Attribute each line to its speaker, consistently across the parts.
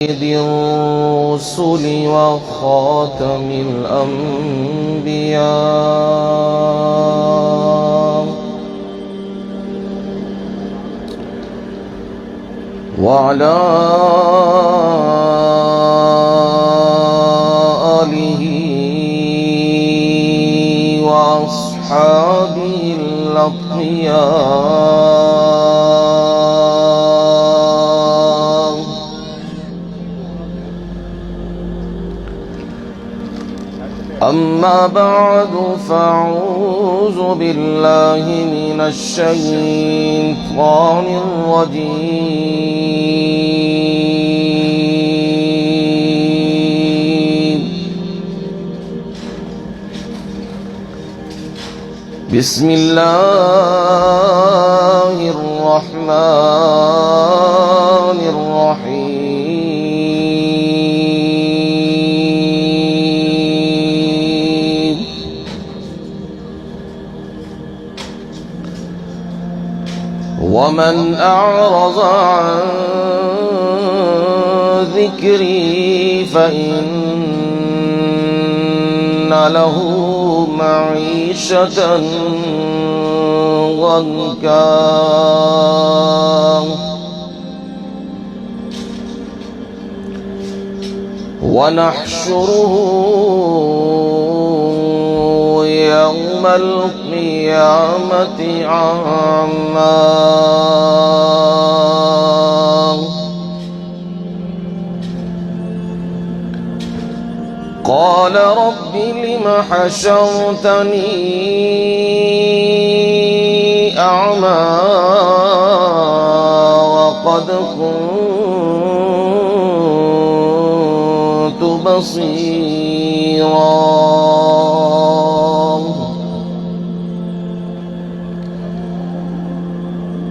Speaker 1: سيد الرسل وخاتم الأنبياء وعلى آله وأصحابه الأتقياء أما بعد فأعوذ بالله من الشيطان الرجيم بسم الله الرحمن الرحيم ومن أعرض عن ذكري فإن له معيشة ضنكا ونحشره يوم القيامة أعمى قال رب لم حشرتني أعمى وقد كنت بصيرا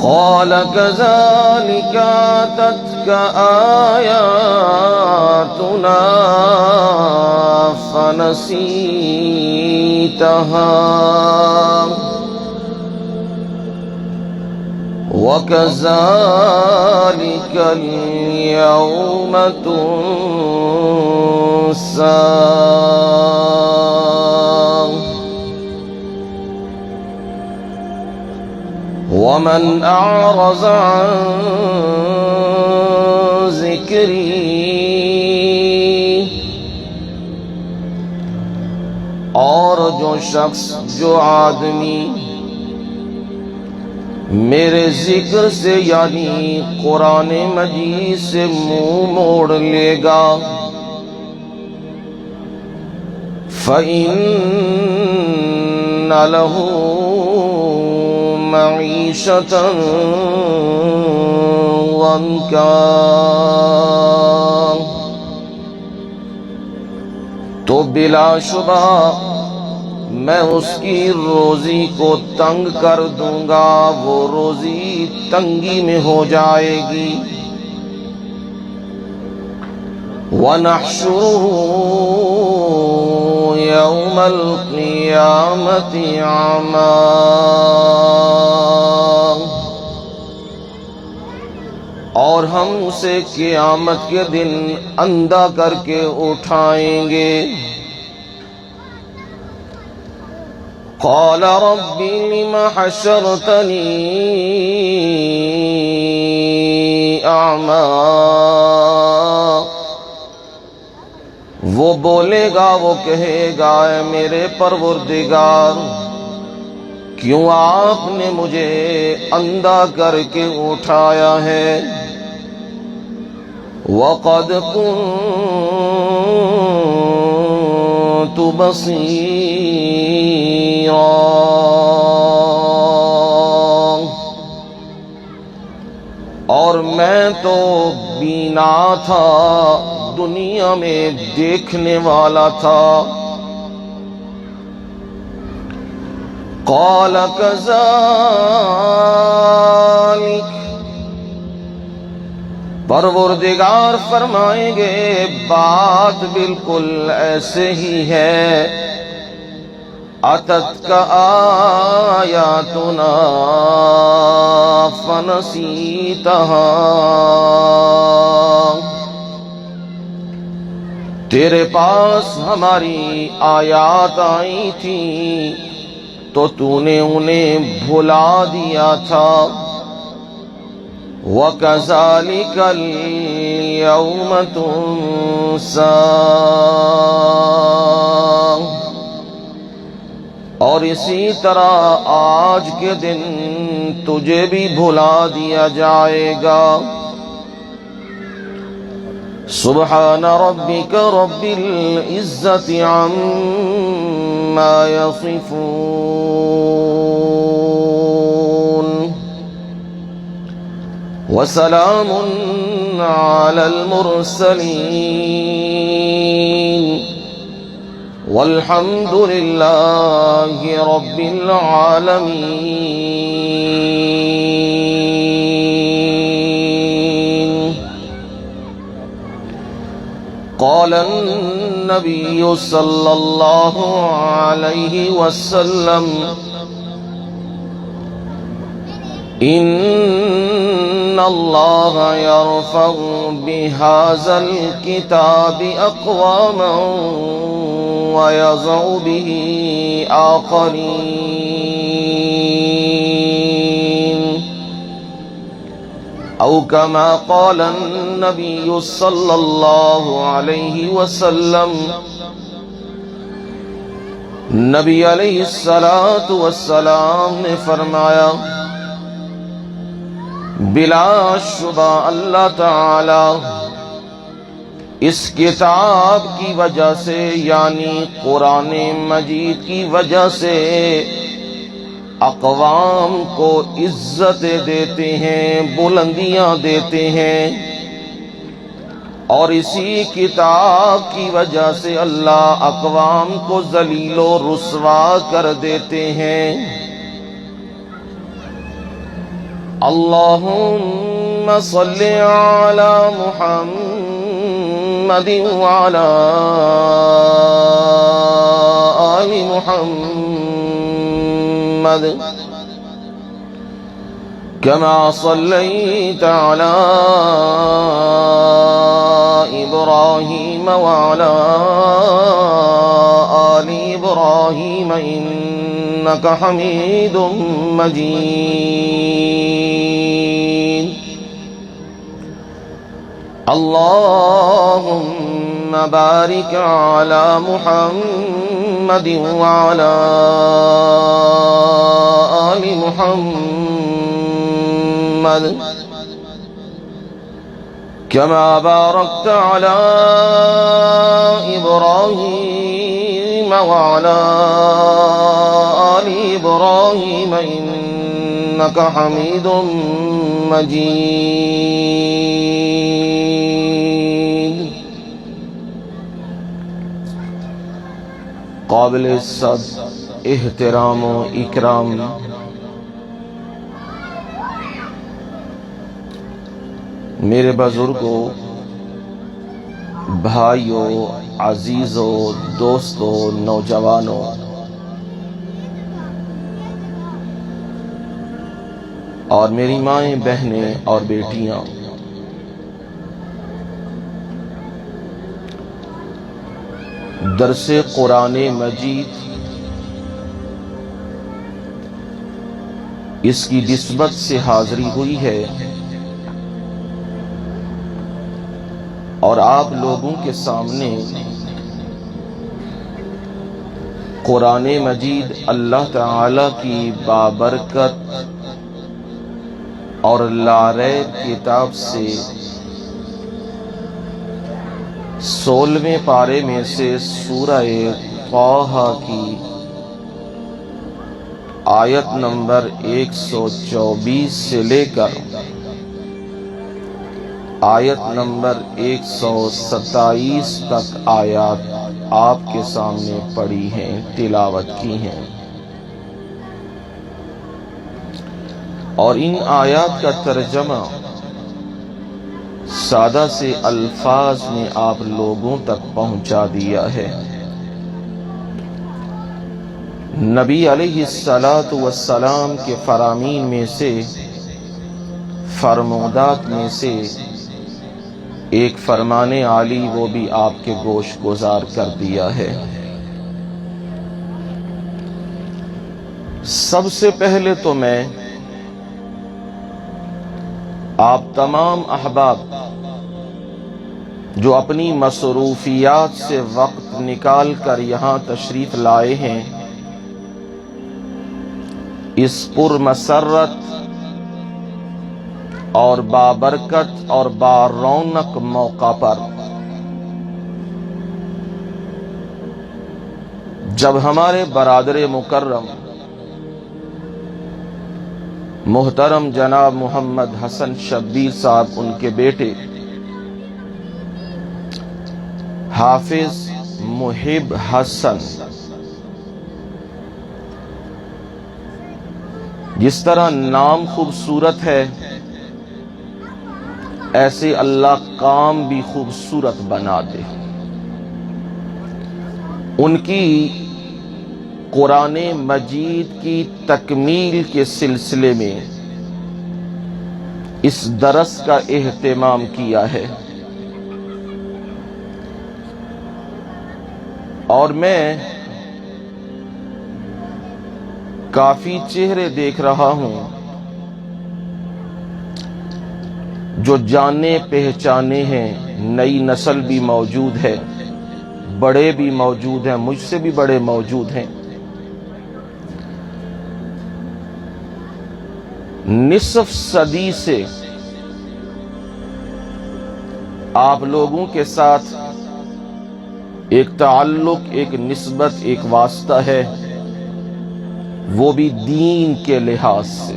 Speaker 1: قال كذلك أتتك آياتنا فنسيتها وكذلك اليوم تنسى ومن أعرض عن ذكري اور جو شخص جو آدمی میرے ذکر سے یعنی قرآن مجید سے منہ موڑ لے گا فَإِنَّ لَهُ معیشة ضنکا تو بلا شبہ میں اس کی روزی کو تنگ کر دوں گا، وہ روزی تنگی میں ہو جائے گی۔ وَنَحْشُرُهُ يَوْمَ الْقِيَامَةِ أَعْمَى اور ہم اسے قیامت کے دن اندھا کر کے اٹھائیں گے۔ قال رب لم حشرتني أعمى وہ بولے گا، وہ کہے گا اے میرے پروردگار کیوں آپ نے مجھے اندھا کر کے اٹھایا ہے؟ وَقَدْ كُنْتُ بَصِيرًا اور میں تو بینا تھا، دنیا میں دیکھنے والا تھا۔ قال كذلك پروردگار فرمائیں گے بات بالکل ایسے ہی ہے، اتتک آیاتنا فنسیتها تیرے پاس ہماری آیات آئی تھی تو تو نے انہیں بھلا دیا تھا. وَكَذَلِكَ الْيَوْمَ تُنسَى. اور اسی طرح آج کے دن تجھے بھی بھلا دیا جائے گا. سبحان ربك رب العزة عما يصفون وسلام على المرسلين والحمد لله رب العالمين. قال النبي صلى الله عليه وسلم إن الله يرفع بهذا الكتاب أقواما ويضع به آخرين أو كما قال النبي صلى الله عليه وسلم. نبی علیہ الصلاۃ والسلام نے فرمایا بلا شبہ اللہ تعالی اس کتاب کی وجہ سے یعنی قرآن مجید کی وجہ سے اقوام کو عزتیں دیتے ہیں، بلندیاں دیتے ہیں، اور اسی کتاب کی وجہ سے اللہ اقوام کو ذلیل و رسوا کر دیتے ہیں. اللہم صل علی محمد وعلی آل محمد كما صليت على إبراهيم وعلى آل إبراهيم إنك حميد مجيد. اللهم بارك على محمد وعلى آل محمد كما باركت على إبراهيم وعلى آل إبراهيم إنك حميد مجيد. قابل صد احترام و اکرام میرے بزرگوں، بھائیوں، عزیزوں، دوستوں، نوجوانوں، اور میری مائیں، بہنیں اور بیٹیاں، درس قرآن مجید اس کی نسبت سے حاضری ہوئی ہے اور آپ لوگوں کے سامنے قرآن مجید اللہ تعالی کی بابرکت اور لاریب کتاب سے 16ویں پارے میں سے سورہ طٰہٰ کی آیت نمبر 124 سے لے کر آیت نمبر 127 تک آیات آپ کے سامنے پڑھی ہیں، تلاوت کی ہیں، اور ان آیات کا ترجمہ سادہ سے الفاظ میں آپ لوگوں تک پہنچا دیا ہے. نبی علیہ السلام کے فرامین میں سے، فرمودات میں سے ایک فرمان عالی وہ بھی آپ کے گوش گزار کر دیا ہے۔ سب سے پہلے تو میں آپ تمام احباب جو اپنی مصروفیات سے وقت نکال کر یہاں تشریف لائے ہیں، اس پرمسرت اور بابرکت اور بارونق موقع پر جب ہمارے برادر مکرم محترم جناب محمد حسن شبیر صاحب، ان کے بیٹے حافظ محب حسن، جس طرح نام خوبصورت ہے ایسے اللہ کام بھی خوبصورت بنا دے۔ ان کی قرآن مجید کی تکمیل کے سلسلے میں اس درس کا اہتمام کیا ہے، اور میں کافی چہرے دیکھ رہا ہوں جو جانے پہچانے ہیں، نئی نسل بھی موجود ہے، بڑے بھی موجود ہیں، مجھ سے بھی بڑے موجود ہیں۔ نصف صدی سے آپ لوگوں کے ساتھ ایک تعلق، ایک نسبت، ایک واسطہ ہے، وہ بھی دین کے لحاظ سے۔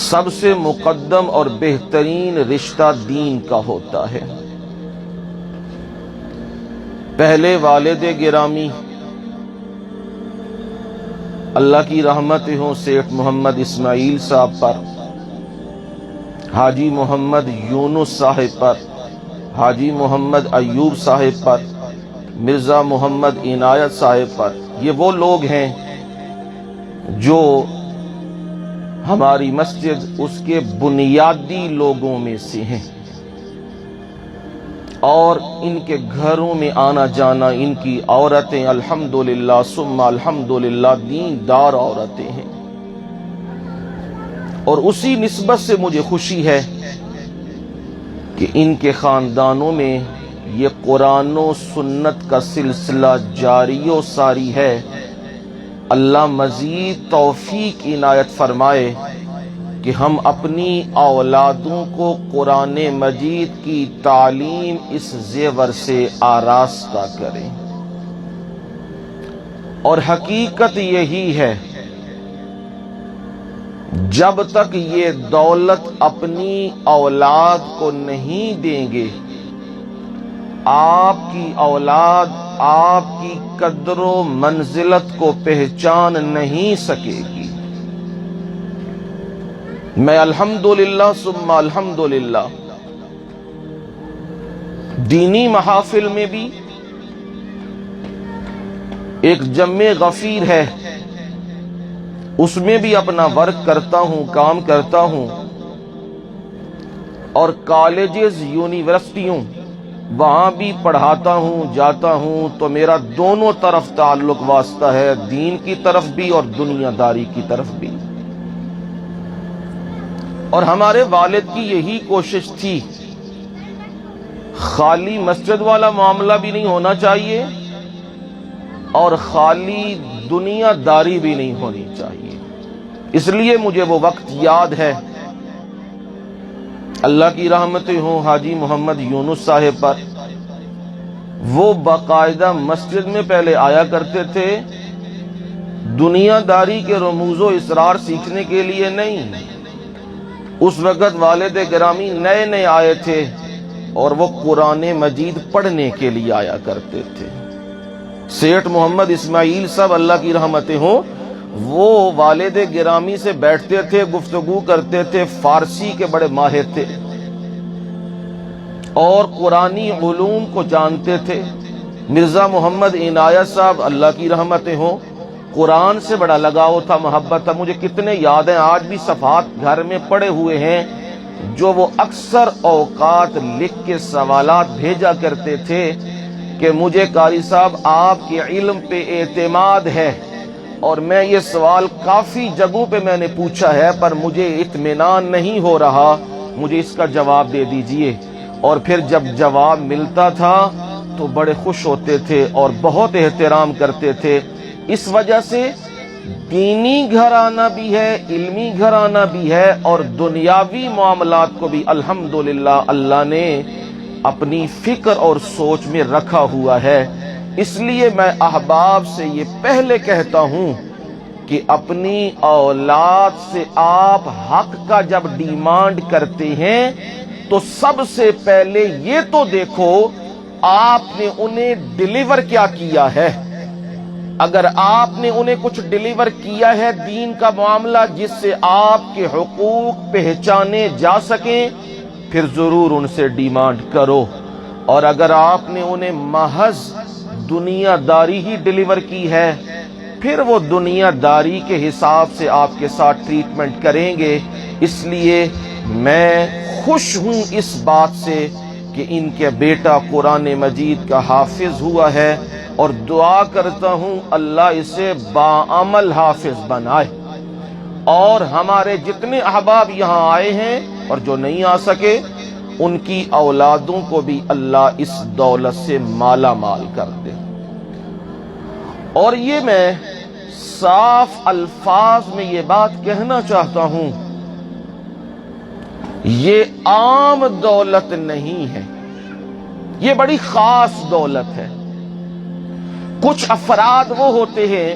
Speaker 1: سب سے مقدم اور بہترین رشتہ دین کا ہوتا ہے۔ پہلے والد گرامی اللہ کی رحمت ہوں سیٹھ محمد اسماعیل صاحب پر، حاجی محمد یونس صاحب پر، حاجی محمد ایوب صاحب پر، مرزا محمد عنایت صاحب پر، یہ وہ لوگ ہیں جو ہماری مسجد اس کے بنیادی لوگوں میں سے ہیں، اور ان کے گھروں میں آنا جانا، ان کی عورتیں الحمدللہ ثم الحمدللہ دیندار عورتیں ہیں، اور اسی نسبت سے مجھے خوشی ہے کہ ان کے خاندانوں میں یہ قرآن و سنت کا سلسلہ جاری و ساری ہے۔ اللہ مزید توفیق عنایت فرمائے کہ ہم اپنی اولادوں کو قرآن مجید کی تعلیم اس زیور سے آراستہ کریں، اور حقیقت یہی ہے جب تک یہ دولت اپنی اولاد کو نہیں دیں گے، آپ کی اولاد آپ کی قدر و منزلت کو پہچان نہیں سکے گی۔ میں الحمدللہ ثم الحمدللہ دینی محافل میں بھی ایک جمع غفیر ہے، اس میں بھی اپنا ورک کرتا ہوں، کام کرتا ہوں، اور کالجز، یونیورسٹیوں وہاں بھی پڑھاتا ہوں، جاتا ہوں، تو میرا دونوں طرف تعلق واسطہ ہے، دین کی طرف بھی اور دنیا داری کی طرف بھی۔ اور ہمارے والد کی یہی کوشش تھی، خالی مسجد والا معاملہ بھی نہیں ہونا چاہیے اور خالی دنیا داری بھی نہیں ہونی چاہیے۔ اس لیے مجھے وہ وقت یاد ہے، اللہ کی رحمتیں ہوں حاجی محمد یونس صاحب پر، وہ باقاعدہ مسجد میں پہلے آیا کرتے تھے، دنیا داری کے رموز و اسرار سیکھنے کے لیے نہیں۔ اس وقت والد گرامی نئے نئے آئے تھے اور وہ قرآن مجید پڑھنے کے لیے آیا کرتے تھے۔ سیٹھ محمد اسماعیل صاحب اللہ کی رحمتیں ہوں، وہ والد گرامی سے بیٹھتے تھے، گفتگو کرتے تھے، فارسی کے بڑے ماہر تھے اور قرآنی علوم کو جانتے تھے۔ مرزا محمد عنایت صاحب اللہ کی رحمتیں ہوں، قرآن سے بڑا لگاؤ تھا، محبت تھا۔ مجھے کتنے یاد ہیں، آج بھی صفحات گھر میں پڑے ہوئے ہیں جو وہ اکثر اوقات لکھ کے سوالات بھیجا کرتے تھے کہ مجھے قاری صاحب آپ کے علم پہ اعتماد ہے اور میں یہ سوال کافی جگہوں پہ میں نے پوچھا ہے پر مجھے اطمینان نہیں ہو رہا، مجھے اس کا جواب دے دیجئے۔ اور پھر جب جواب ملتا تھا تو بڑے خوش ہوتے تھے اور بہت احترام کرتے تھے۔ اس وجہ سے دینی گھرانہ بھی ہے، علمی گھرانہ بھی ہے، اور دنیاوی معاملات کو بھی الحمدللہ اللہ نے اپنی فکر اور سوچ میں رکھا ہوا ہے۔ اس لیے میں احباب سے یہ پہلے کہتا ہوں کہ اپنی اولاد سے آپ حق کا جب ڈیمانڈ کرتے ہیں تو سب سے پہلے یہ تو دیکھو آپ نے انہیں ڈیلیور کیا کیا ہے۔ اگر آپ نے انہیں کچھ ڈیلیور کیا ہے دین کا معاملہ جس سے آپ کے حقوق پہچانے جا سکیں، پھر ضرور ان سے ڈیمانڈ کرو۔ اور اگر آپ نے انہیں محض دنیا داری ہی ڈیلیور کی ہے، پھر وہ دنیا داری کے حساب سے آپ کے ساتھ ٹریٹمنٹ کریں گے۔ اس لیے میں خوش ہوں اس بات سے کہ ان کے بیٹا قرآن مجید کا حافظ ہوا ہے، اور دعا کرتا ہوں اللہ اسے باعمل حافظ بنائے۔ اور ہمارے جتنے احباب یہاں آئے ہیں اور جو نہیں آ سکے ان کی اولادوں کو بھی اللہ اس دولت سے مالا مال کر دے۔ اور یہ میں صاف الفاظ میں یہ بات کہنا چاہتا ہوں، یہ عام دولت نہیں ہے، یہ بڑی خاص دولت ہے۔ کچھ افراد وہ ہوتے ہیں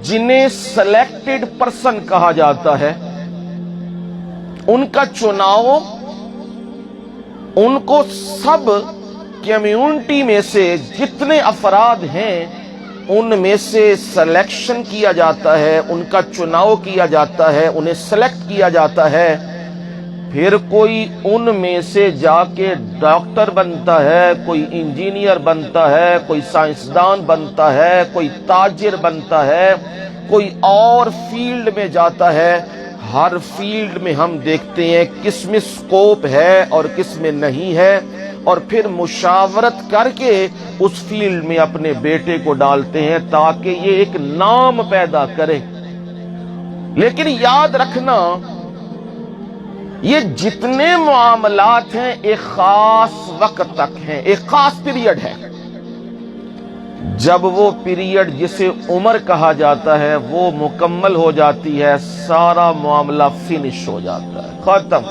Speaker 1: جنہیں سلیکٹڈ پرسن کہا جاتا ہے، ان کا چناؤ ان کو سب کمیونٹی میں سے جتنے افراد ہیں ان میں سے سلیکشن کیا جاتا ہے، ان کا چناؤ کیا جاتا ہے، انہیں سلیکٹ کیا جاتا ہے۔ پھر کوئی ان میں سے جا کے ڈاکٹر بنتا ہے، کوئی انجینئر بنتا ہے، کوئی سائنسدان بنتا ہے، کوئی تاجر بنتا ہے، کوئی اور فیلڈ میں جاتا ہے۔ ہر فیلڈ میں ہم دیکھتے ہیں کس میں سکوپ ہے اور کس میں نہیں ہے، اور پھر مشاورت کر کے اس فیلڈ میں اپنے بیٹے کو ڈالتے ہیں تاکہ یہ ایک نام پیدا کرے۔ لیکن یاد رکھنا یہ جتنے معاملات ہیں ایک خاص وقت تک ہیں، ایک خاص پیریڈ ہے۔ جب وہ پیریڈ جسے عمر کہا جاتا ہے وہ مکمل ہو جاتی ہے، سارا معاملہ فنش ہو جاتا ہے، ختم۔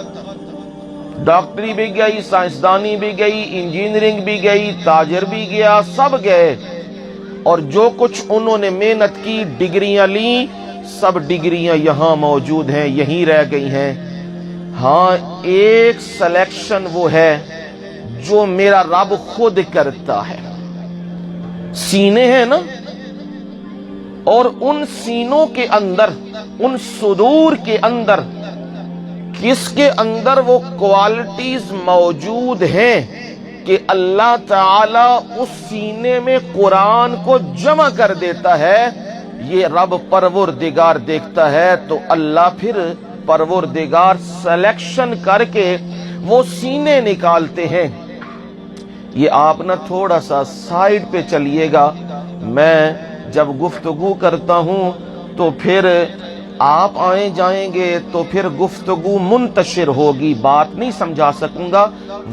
Speaker 1: ڈاکٹری بھی گئی، سائنسدانی بھی گئی، انجینئرنگ بھی گئی، تاجر بھی گیا، سب گئے، اور جو کچھ انہوں نے محنت کی، ڈگریاں لیں، سب ڈگریاں یہاں موجود ہیں، یہیں رہ گئی ہیں۔ ہاں ایک سلیکشن وہ ہے جو میرا رب خود کرتا ہے۔ سینے ہیں نا، اور ان سینوں کے اندر، ان صدور کے اندر کس کے اندر وہ کوالٹیز موجود ہیں کہ اللہ تعالی اس سینے میں قرآن کو جمع کر دیتا ہے، یہ رب پروردگار دیکھتا ہے۔ تو اللہ پھر پروردگار سلیکشن کر کے وہ سینے نکالتے ہیں۔ یہ آپ نہ تھوڑا سا سائیڈ پہ چلیے گا، میں جب گفتگو کرتا ہوں تو پھر آپ آئیں جائیں گے تو پھر گفتگو منتشر ہوگی، بات نہیں سمجھا سکوں گا،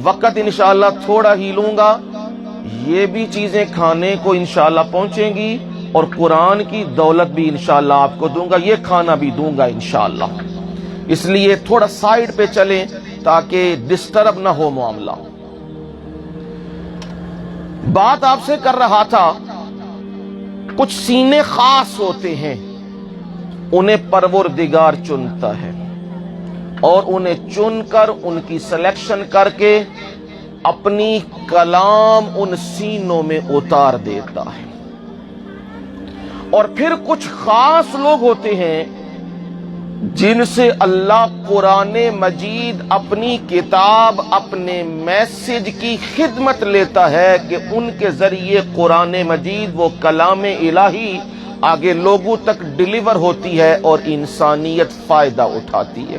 Speaker 1: وقت انشاءاللہ تھوڑا ہی لوں گا، یہ بھی چیزیں کھانے کو انشاءاللہ پہنچیں گی، اور قرآن کی دولت بھی انشاءاللہ آپ کو دوں گا، یہ کھانا بھی دوں گا انشاءاللہ۔ اس لیے تھوڑا سائیڈ پہ چلیں تاکہ ڈسٹرب نہ ہو معاملہ۔ بات آپ سے کر رہا تھا، کچھ سینے خاص ہوتے ہیں، انہیں پروردگار چنتا ہے، اور انہیں چن کر ان کی سلیکشن کر کے اپنی کلام ان سینوں میں اتار دیتا ہے۔ اور پھر کچھ خاص لوگ ہوتے ہیں جن سے اللہ قرآن مجید اپنی کتاب، اپنے میسج کی خدمت لیتا ہے کہ ان کے ذریعے قرآن مجید وہ کلام الہی آگے لوگوں تک ڈیلیور ہوتی ہے اور انسانیت فائدہ اٹھاتی ہے۔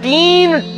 Speaker 1: 3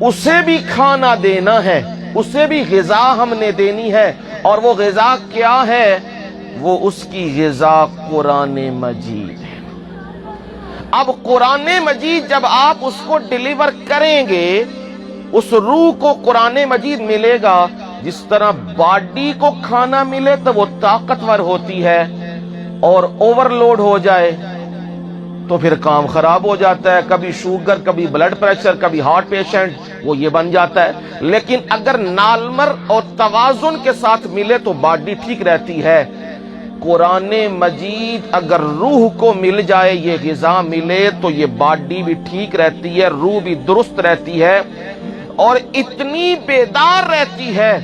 Speaker 1: اسے بھی کھانا دینا ہے، اسے بھی غذا ہم نے دینی ہے، اور وہ غذا کیا ہے؟ وہ اس کی غذا قرآن مجید ہے۔ اب قرآن مجید جب آپ اس کو ڈیلیور کریں گے، اس روح کو قرآن مجید ملے گا، جس طرح باڈی کو کھانا ملے تو وہ طاقتور ہوتی ہے، اور اوور لوڈ ہو جائے تو پھر کام خراب ہو جاتا ہے، کبھی شوگر، کبھی بلڈ پریشر، کبھی ہارٹ پیشنٹ، وہ یہ بن جاتا ہے۔ لیکن اگر نارمل اور توازن کے ساتھ ملے تو باڈی ٹھیک رہتی ہے۔ قرآن مجید اگر روح کو مل جائے، یہ غذا ملے تو یہ باڈی بھی ٹھیک رہتی ہے، روح بھی درست رہتی ہے، اور اتنی بیدار رہتی ہے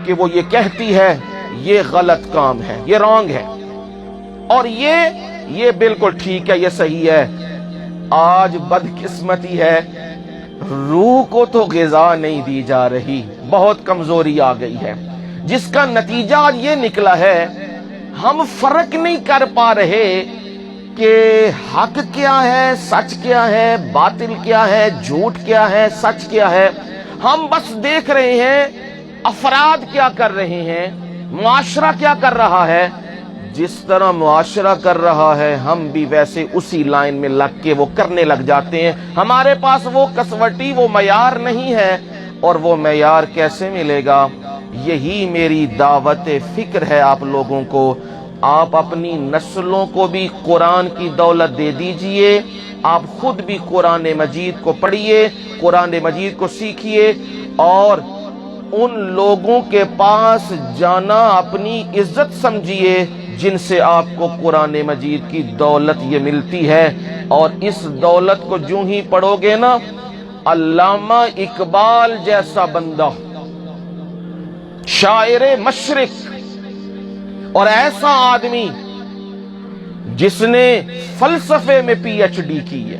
Speaker 1: کہ وہ یہ کہتی ہے یہ غلط کام ہے، یہ رانگ ہے، اور یہ بالکل ٹھیک ہے، یہ صحیح ہے۔ آج بدقسمتی ہے، روح کو تو غذا نہیں دی جا رہی، بہت کمزوری آ گئی ہے، جس کا نتیجہ آج یہ نکلا ہے ہم فرق نہیں کر پا رہے کہ حق کیا ہے، سچ کیا ہے، باطل کیا ہے، جھوٹ کیا ہے، سچ کیا ہے۔ ہم بس دیکھ رہے ہیں افراد کیا کر رہے ہیں، معاشرہ کیا کر رہا ہے، جس طرح معاشرہ کر رہا ہے ہم بھی ویسے اسی لائن میں لگ کے وہ کرنے لگ جاتے ہیں۔ ہمارے پاس وہ کسوٹی، وہ معیار نہیں ہے، اور وہ معیار کیسے ملے گا؟ یہی میری دعوت فکر ہے آپ لوگوں کو۔ آپ اپنی نسلوں کو بھی قرآن کی دولت دے دیجئے، آپ خود بھی قرآن مجید کو پڑھیے، قرآن مجید کو سیکھیے، اور ان لوگوں کے پاس جانا اپنی عزت سمجھیے جن سے آپ کو قرآن مجید کی دولت یہ ملتی ہے۔ اور اس دولت کو جو ہی پڑھو گے نا، علامہ اقبال جیسا بندہ، شاعر مشرق، اور ایسا آدمی جس نے فلسفے میں پی ایچ ڈی کی ہے،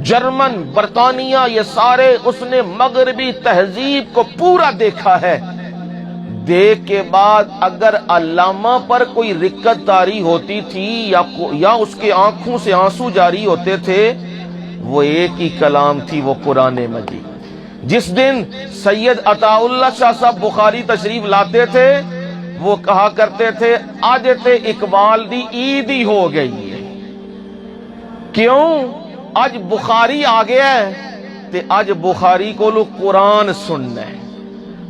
Speaker 1: جرمن، برطانیہ، یہ سارے اس نے مغربی تہذیب کو پورا دیکھا ہے۔ دیکھ کے بعد اگر علامہ پر کوئی رکت طاری ہوتی تھی یا اس کے آنکھوں سے آنسو جاری ہوتے تھے، وہ ایک ہی کلام تھی، وہ قرآن مجید۔ جس دن سید عطا اللہ شاہ صاحب بخاری تشریف لاتے تھے، وہ کہا کرتے تھے آج تے اقبال دی عید ہی ہو گئی ہے۔ کیوں؟ آج بخاری آ گیا ہے تے آج بخاری کو لوگ قرآن سننا ہے۔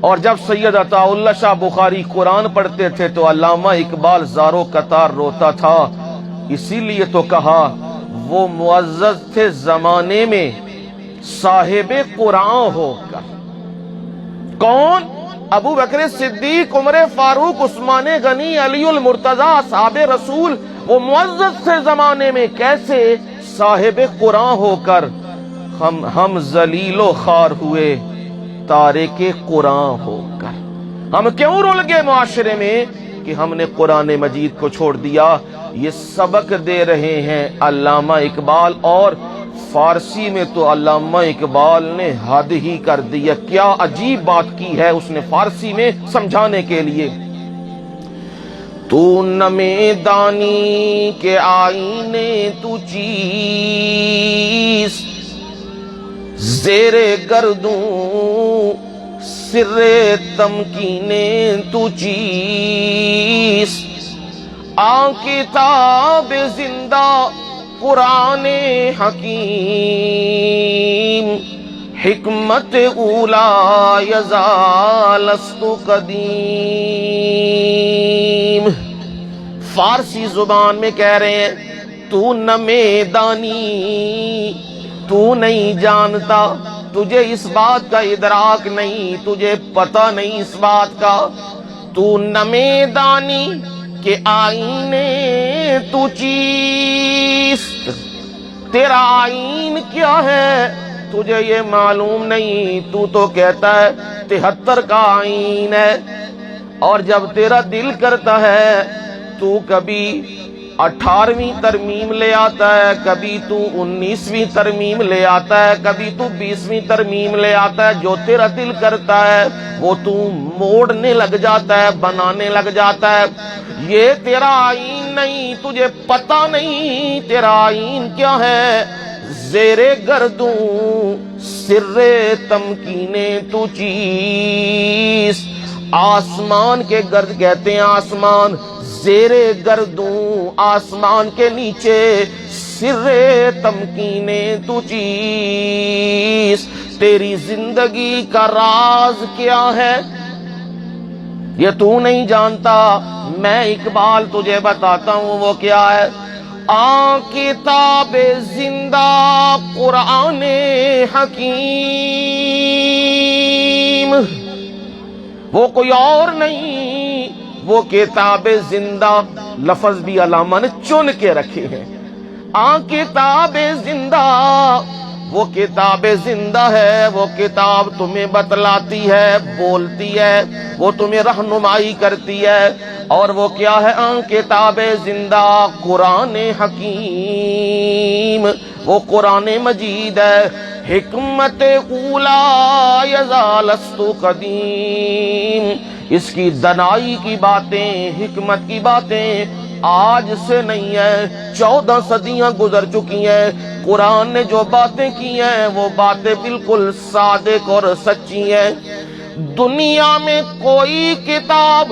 Speaker 1: اور جب سید عطا اللہ شاہ بخاری قرآن پڑھتے تھے تو علامہ اقبال زاروں قطار روتا تھا۔ اسی لیے تو کہا وہ معزز تھے زمانے میں صاحب قرآن ہو کر۔ کون؟ ابو بکر صدیق، عمر فاروق، عثمان غنی، علی المرتضی، اصحاب رسول۔ وہ معزز تھے زمانے میں، کیسے؟ صاحب قرآن ہو کر۔ ہم ذلیل و خوار ہوئے تارک قرآن ہو کر۔ ہم کیوں رول گئے معاشرے میں کہ ہم نے قرآن مجید کو چھوڑ دیا؟ یہ سبق دے رہے ہیں علامہ اقبال، اور فارسی میں تو علامہ اقبال نے حد ہی کر دیا۔ کیا عجیب بات کی ہے اس نے فارسی میں سمجھانے کے لیے۔ تو نمے دانی کے آئینے تو چیز، زیر گردوں سر تمکینے تو چیز، آن کتاب زندہ قرآن حکیم، حکمت اولا یزالست قدیم۔ فارسی زبان میں کہہ رہے ہیں تو نہ میدانی، تو نہیں جانتا، تجھے اس بات کا ادراک نہیں، تجھے پتہ نہیں اس بات کا، تو نہ میدانی کہ آئینے تو چیز، تیرا آئین کیا ہے تجھے یہ معلوم نہیں۔ تو کہتا ہے 73 کا آئین ہے، اور جب تیرا دل کرتا ہے تو کبھی 18ویں ترمیم لے آتا ہے، کبھی تو 19ویں ترمیم لے آتا ہے، کبھی تو 20ویں ترمیم لے آتا ہے۔ جو تیرا دل کرتا ہے وہ تو موڑنے لگ جاتا ہے، بنانے لگ جاتا ہے۔ یہ تیرا آئین نہیں، تجھے پتہ نہیں تیرا آئین کیا ہے۔ زیر گردوں سر تمکینے تو چیز. آسمان کے گرد کہتے ہیں آسمان، زیر گردوں آسمان کے نیچے، سر تمکینے تو چیز. تیری زندگی کا راز کیا ہے یہ تو نہیں جانتا، میں اقبال تجھے بتاتا ہوں وہ کیا ہے. کتاب زندہ قرآن حکیم، وہ کوئی اور نہیں، وہ کتاب زندہ. لفظ بھی علامہ نے چن کے رکھے ہیں. کتاب زندہ، وہ کتاب زندہ ہے، وہ کتاب تمہیں بتلاتی ہے، بولتی ہے، وہ تمہیں رہنمائی کرتی ہے. اور وہ کیا ہے؟ کتاب زندہ قرآن حکیم، وہ قرآن مجید ہے. حکمت اولا یزالست قدیم، اس کی دنائی کی باتیں، حکمت کی باتیں آج سے نہیں ہے، 14 صدیاں گزر چکی ہیں. قرآن نے جو باتیں کی ہیں وہ باتیں بالکل صادق اور سچی ہیں. دنیا میں کوئی کتاب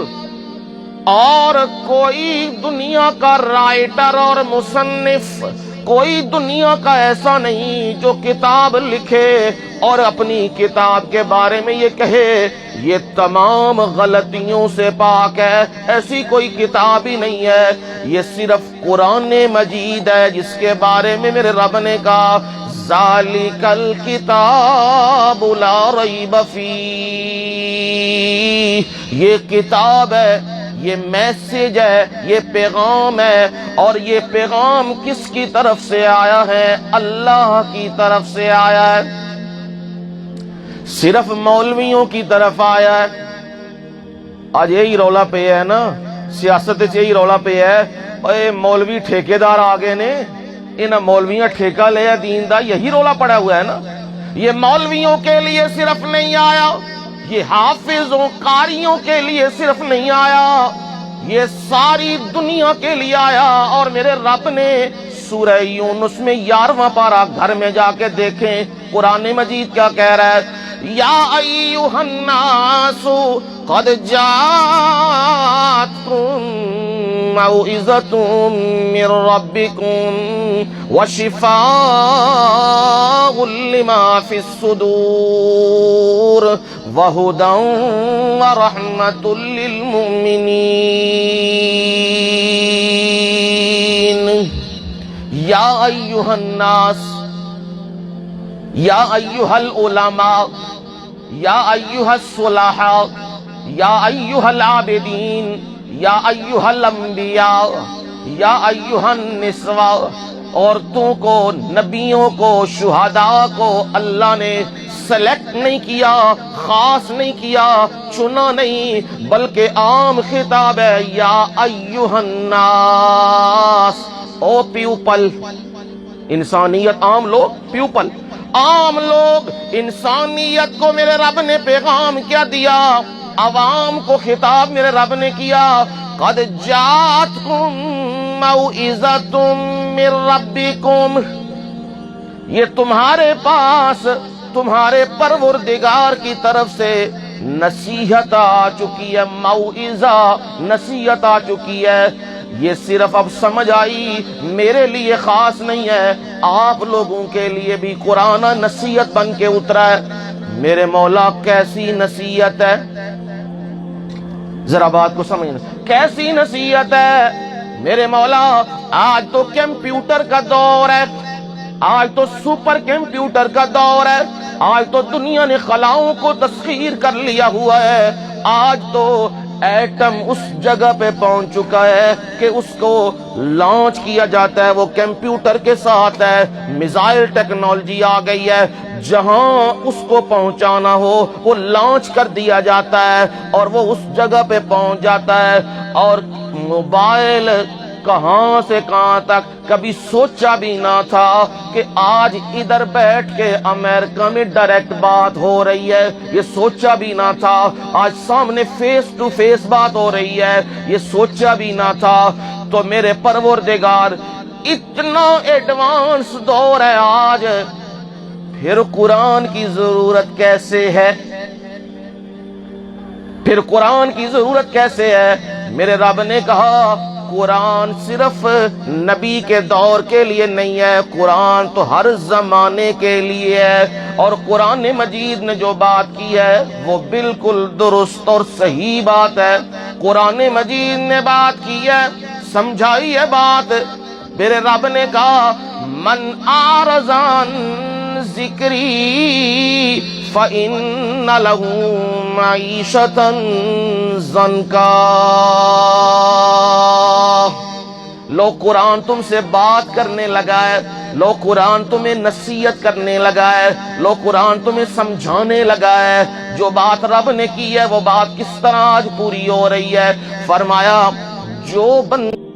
Speaker 1: اور کوئی دنیا کا رائٹر اور مصنف، کوئی دنیا کا ایسا نہیں جو کتاب لکھے اور اپنی کتاب کے بارے میں یہ کہے یہ تمام غلطیوں سے پاک ہے. ایسی کوئی کتاب ہی نہیں ہے. یہ صرف قرآن مجید ہے جس کے بارے میں میرے رب نے کہا ذالک الکتاب لا ریب فیہ. یہ کتاب ہے، یہ میسج ہے، یہ پیغام ہے. اور یہ پیغام کس کی طرف سے آیا ہے؟ اللہ کی طرف سے آیا ہے. صرف مولویوں کی طرف آیا ہے. آج یہی رولا پہ ہے نا، سیاست سے یہی رولا پہ ہے. اے مولوی ٹھیکیدار آگے نے، انہاں مولویاں ٹھیکہ لے دین دا، یہی رولا پڑا ہوا ہے نا. یہ مولویوں کے لیے صرف نہیں آیا، یہ حافظوں قاریوں کے لیے صرف نہیں آیا، یہ ساری دنیا کے لیے آیا. اور میرے رب نے سورہ یونس میں 11واں پارہ گھر میں جا کے دیکھیں قرآن مجید کیا کہہ رہا ہے. یا ایھا الناس قد جاءتکم موعظۃ من ربکم وشفاء لما فی الصدور وہدی ورحمۃ للمؤمنین. یا ایھا الناس، یا ایھا العلماء، یا ایھا الصلحاء، یا ایھا العابدین، یا ایھا الانبیاء، یا ایھا النسواء. عورتوں کو، نبیوں کو، شہداء کو اللہ نے سلیکٹ نہیں کیا، خاص نہیں کیا، چنا نہیں، بلکہ عام خطاب ہے. یا ایھا الناس، او پیوپل. انسانیت، عام لوگ، پیوپل، عام لوگ. انسانیت کو میرے رب نے پیغام کیا دیا؟ عوام کو خطاب میرے رب نے کیا قد جاءتکم موعظۃ من ربکم. یہ تمہارے پاس تمہارے پروردگار کی طرف سے نصیحت آ چکی ہے. موعظہ، نصیحت آ چکی ہے. یہ صرف اب سمجھ آئی میرے لیے خاص نہیں ہے، آپ لوگوں کے لیے بھی قرآن نصیحت بن کے اترا ہے. میرے مولا کیسی نصیحت ہے، ذرا بات کو سمجھنا. کیسی نصیحت ہے میرے مولا؟ آج تو کمپیوٹر کا دور ہے، آج تو سپر کمپیوٹر کا دور ہے، آج تو دنیا نے خلاؤں کو تسخیر کر لیا ہوا ہے. آج تو ایٹم اس جگہ پہ پہنچ چکا ہے کہ اس کو لانچ کیا جاتا ہے، وہ کمپیوٹر کے ساتھ ہے. میزائل ٹیکنالوجی آ گئی ہے، جہاں اس کو پہنچانا ہو وہ لانچ کر دیا جاتا ہے اور وہ اس جگہ پہ پہنچ جاتا ہے. اور موبائل کہاں سے کہاں تک، کبھی سوچا بھی نہ تھا کہ آج ادھر بیٹھ کے امریکہ میں ڈائریکٹ بات ہو رہی ہے. یہ سوچا بھی نہ تھا. آج سامنے فیس ٹو فیس بات ہو رہی ہے، یہ سوچا بھی نہ تھا. تو میرے پروردگار اتنا ایڈوانس دور ہے آج، پھر قرآن کی ضرورت کیسے ہے؟ پھر قرآن کی ضرورت کیسے ہے؟ میرے رب نے کہا قرآن صرف نبی کے دور کے لیے نہیں ہے، قرآن تو ہر زمانے کے لیے ہے۔ اور قرآن مجید نے جو بات کی ہے وہ بالکل درست اور صحیح بات ہے۔ قرآن مجید نے بات کی ہے، سمجھائی ہے بات۔ میرے رب نے کہا من اعرض عن ذکری فإن له معیشة ضنکا۔ لو قرآن تم سے بات کرنے لگا ہے، لو قرآن تمہیں نصیحت کرنے لگا ہے، لو قرآن تمہیں سمجھانے لگا ہے، جو بات رب نے کی ہے وہ بات کس طرح آج پوری ہو رہی ہے؟ فرمایا جو بندہ